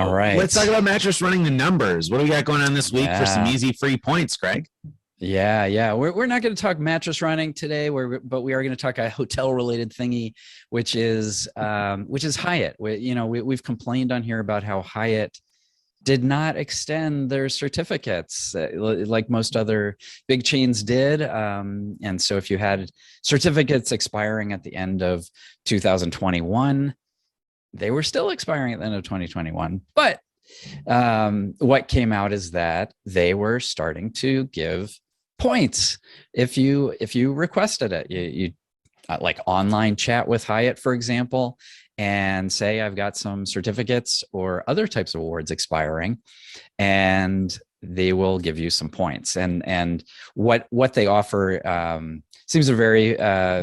All let's right. talk about Mattress Running the Numbers. What do we got going on this week for some Yeah. easy free points, Greg? Yeah. We're not going to talk mattress running today, but we are going to talk a hotel related thingy, which is Hyatt. We've complained on here about how Hyatt did not extend their certificates like most other big chains did. And so if you had certificates expiring at the end of 2021, they were still expiring at the end of 2021. But what came out is that they were starting to give points if you requested it. You like online chat with Hyatt, for example, and say I've got some certificates or other types of awards expiring, and they will give you some points. And what they offer seems to vary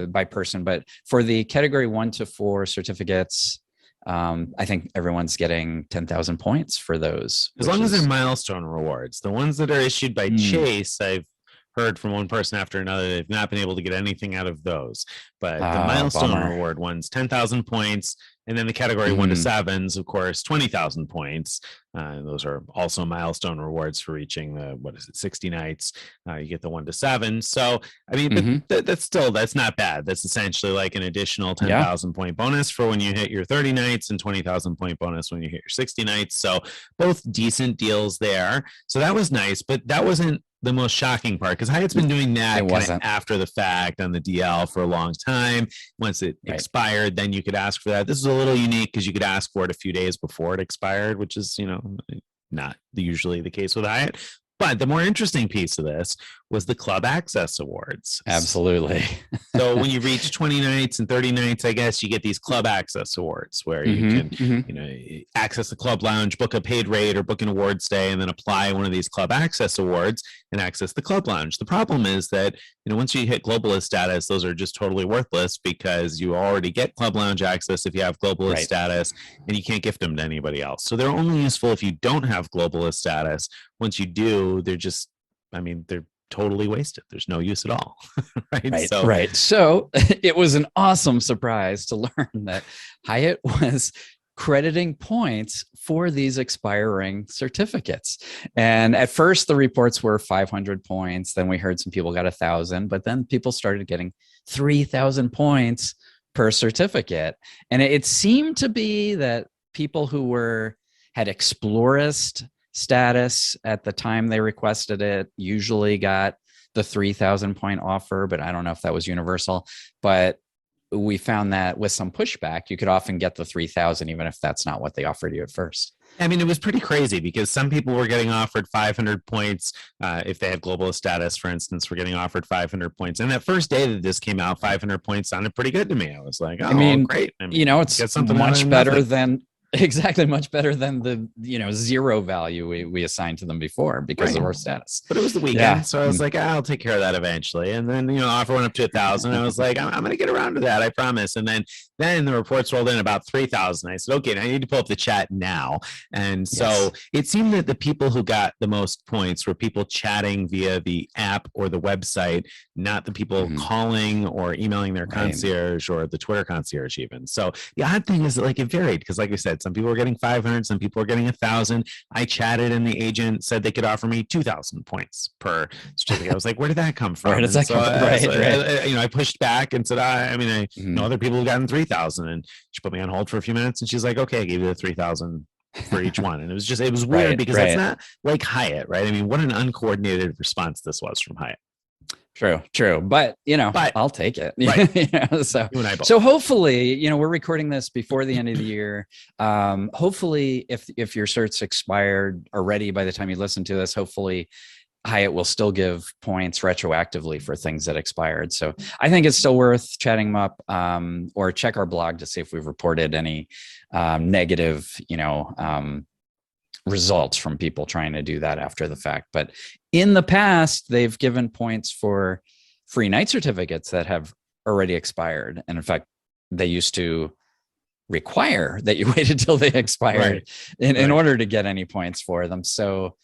by person, but for the category 1 to 4 certificates, I think everyone's getting 10,000 points for those. As long as they're milestone rewards. The ones that are issued by Chase, I've heard from one person after another, they've not been able to get anything out of those. But the milestone reward ones, 10,000 points. And then the category 1 to 7s, of course, 20,000 points. Those are also milestone rewards for reaching the, 60 nights. You get the 1 to 7. So, I mean, that's not bad. That's essentially like an additional 10,000 point bonus for when you hit your 30 nights and 20,000 point bonus when you hit your 60 nights. So both decent deals there. So that was nice, but that wasn't the most shocking part, because Hyatt's been doing that after the fact on the DL for a long time. Once it expired, then you could ask for that. This is a little unique because you could ask for it a few days before it expired, which is, not usually the case with Hyatt. But the more interesting piece of this was the Club Access Awards. Absolutely. So when you reach 20 nights and 30 nights, I guess you get these Club Access Awards where you can, access the club lounge, book a paid rate or book an award stay, and then apply one of these Club Access Awards and access the club lounge. The problem is that, once you hit globalist status, those are just totally worthless because you already get club lounge access if you have globalist status, and you can't gift them to anybody else. So they're only useful if you don't have globalist status. Once you do, they're totally wasted. There's no use at all. So it was an awesome surprise to learn that Hyatt was crediting points for these expiring certificates. And at first the reports were 500 points. Then we heard some people got 1,000, but then people started getting 3,000 points per certificate. And it seemed to be that people who had Explorist status at the time they requested it usually got the 3,000 point offer, but I don't know if that was universal. But we found that with some pushback, you could often get the 3,000, even if that's not what they offered you at first. I mean, it was pretty crazy because some people were getting offered 500 points. If they had globalist status, for instance, were getting offered 500 points. And that first day that this came out, 500 points sounded pretty good to me. I was like, great. It's much better than much better than the zero value we assigned to them before because of our status. But it was the weekend, so I was like, I'll take care of that eventually. And then offer went up to 1,000. I was like, I'm going to get around to that, I promise. And then the reports rolled in about 3,000. I said, okay, now I need to pull up the chat now. And so it seemed that the people who got the most points were people chatting via the app or the website, not the people calling or emailing their concierge or the Twitter concierge even. So the odd thing is that it varied because, like I said, some people were getting 500, some people were getting 1,000. I chatted and the agent said they could offer me 2,000 points per certificate. I was like, where did that come from? Where does that come from? I pushed back and said, I know other people have gotten 3,000, and she put me on hold for a few minutes and she's like, okay, I gave you the 3,000 for each one. And it was weird because that's not like Hyatt, right? I mean, what an uncoordinated response this was from Hyatt. True. But, I'll take it. Right. So hopefully, we're recording this before the end of the year. Hopefully if your certs expired already by the time you listen to this, hopefully Hyatt will still give points retroactively for things that expired. So I think it's still worth chatting them up, or check our blog to see if we've reported any negative, results from people trying to do that after the fact. But in the past, they've given points for free night certificates that have already expired. And in fact, they used to require that you waited till they expired in order to get any points for them. So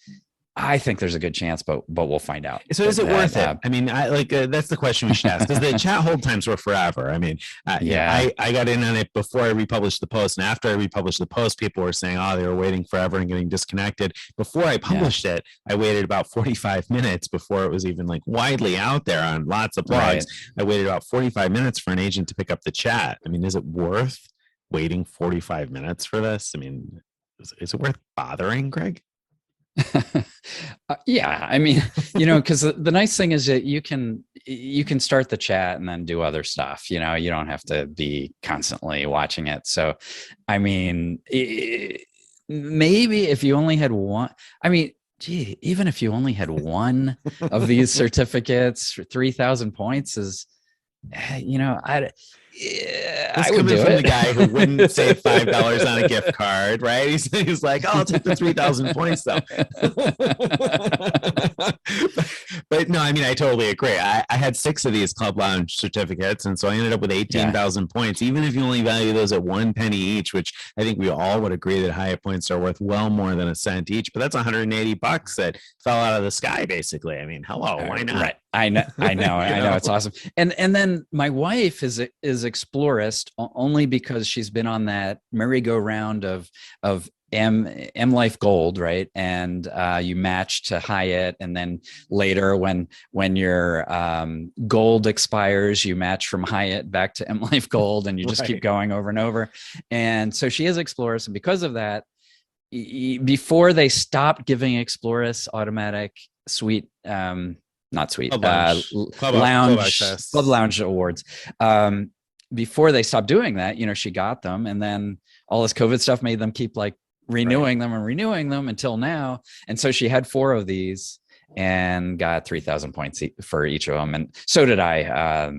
I think there's a good chance, but we'll find out. So is it worth it? I mean, I like that's the question we should ask, because the chat hold times were forever. I mean, I got in on it before I republished the post, and after I republished the post, people were saying, oh, they were waiting forever and getting disconnected. Before I published it, I waited about 45 minutes before it was even like widely out there on lots of blogs. Right. I waited about 45 minutes for an agent to pick up the chat. I mean, is it worth waiting 45 minutes for this? I mean, is it worth bothering, Greg? Yeah, I mean, because the nice thing is that you can start the chat and then do other stuff. You don't have to be constantly watching it. So, I mean, maybe if you only had one, I mean, gee, even if you only had one of these certificates for 3,000 points is, I would do from it. The guy who wouldn't save $5 on a gift card, right? He's like, oh, I'll take the 3,000 points though. But no, I mean, I totally agree. I had 6 of these Club Lounge certificates, and so I ended up with 18,000 points. Even if you only value those at 1 penny each, which I think we all would agree that Hyatt points are worth well more than a cent each. But that's $180 that fell out of the sky, basically. I mean, hello, why not? Right. I know. It's awesome. And then my wife is Explorist only because she's been on that merry-go-round of M Life Gold, right? And you match to Hyatt, and then later when your gold expires, you match from Hyatt back to M Life Gold, and you just keep going over and over. And so she is Explorist, and because of that, before they stopped giving Explorist automatic suite, not suite, Club Lounge awards. Before they stopped doing that, she got them, and then all this COVID stuff made them keep like renewing them until now. And so she had 4 of these and got 3,000 points for each of them. And so did I,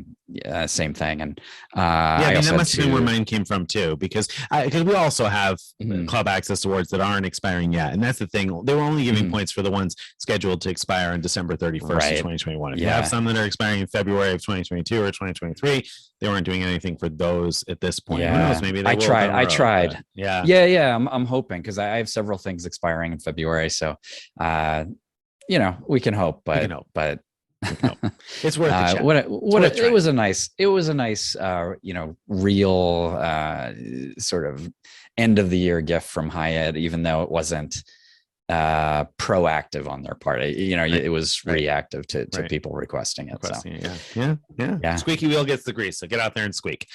same thing. And I mean, that must have been where mine came from too, because we also have club access awards that aren't expiring yet. And that's the thing. They were only giving points for the ones scheduled to expire on December 31st of 2021. If you have some that are expiring in February of 2022 or 2023, they weren't doing anything for those at this point. Who knows? Maybe they I tried. But yeah. I'm hoping, because I have several things expiring in February. So, we can hope, but it's worth a shot. It was a nice, real sort of end of the year gift from Hyatt, even though it wasn't proactive on their part. It was reactive to people requesting it. Yeah. Squeaky wheel gets the grease, so get out there and squeak.